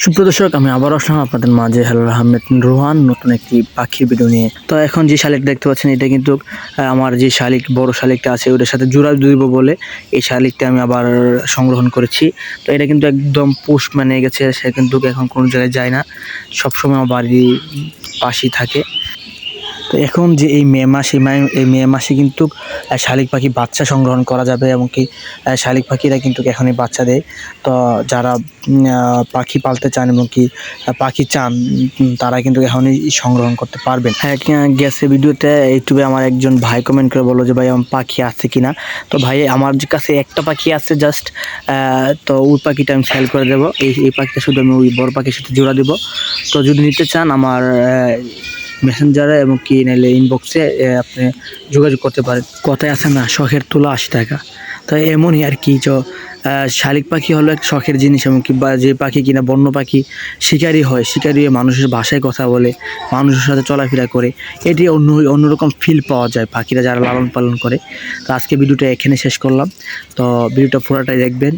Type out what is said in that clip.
সুপ্রদর্শক, আমি আবার আসলাম আপনাদের মাঝে। হ্যালো, আহমেদ রোহান নতুন একটি পাখির ভিডিও নিয়ে। তো এখন যে শালিক দেখতে পাচ্ছেন, এটা কিন্তু আমার যে শালিক, বড় শালিকটা আছে, ওটার সাথে জোড়া দিব বলে এই শালিকটা আমি আবার সংগ্রহণ করেছি। তো এটা কিন্তু একদম পোষ মানে গেছে, সে কিন্তু এখন কোনো জায়গায় যায় না, সবসময় আমার বাড়ির পাশেই থাকে। তো এখন যে এই মে মাস, এই মে মাসে কিন্তু শালিক পাখি বাচ্চা সংগ্রহণ করা যাবে, এবং কি শালিক পাখিরা কিন্তু এখনই বাচ্চা দেয়। তো যারা পাখি পালতে চান এবং কি পাখি চান, তারা কিন্তু এখনই সংগ্রহণ করতে পারবেন। হ্যাঁ, গেছে ভিডিওতে ইউটিউবে আমার একজন ভাই কমেন্ট করে বললো যে ভাই আমার পাখি আছে কিনা। তো ভাই, আমার কাছে একটা পাখি আছে জাস্ট, তো ওই পাখিটা আমি সেল করে দেবো। এই পাখিটা শুধু আমি ওই বড় পাখির সাথে জোড়া দেবো। তো যদি নিতে চান আমার মেসেঞ্জারে এবং কি নাইলে ইনবক্সে আপনি যোগাযোগ করতে পারেন। কথায় আছে না, শখের তুলা 80 টাকা। তো এমনই আর কি। শালিক পাখি হলো এক শখের জিনিস, এবং কি বা যে পাখি কিনা বন্য পাখি শিকারি হয়, শিকারি হয়ে মানুষের ভাষায় কথা বলে, মানুষের সাথে চলাফেরা করে, এটি অন্যরকম ফিল পাওয়া যায় পাখিরা যারা লালন পালন করে। তো আজকে ভিডিওটা এখানে শেষ করলাম। তো ভিডিওটা পুরোটাই দেখবেন।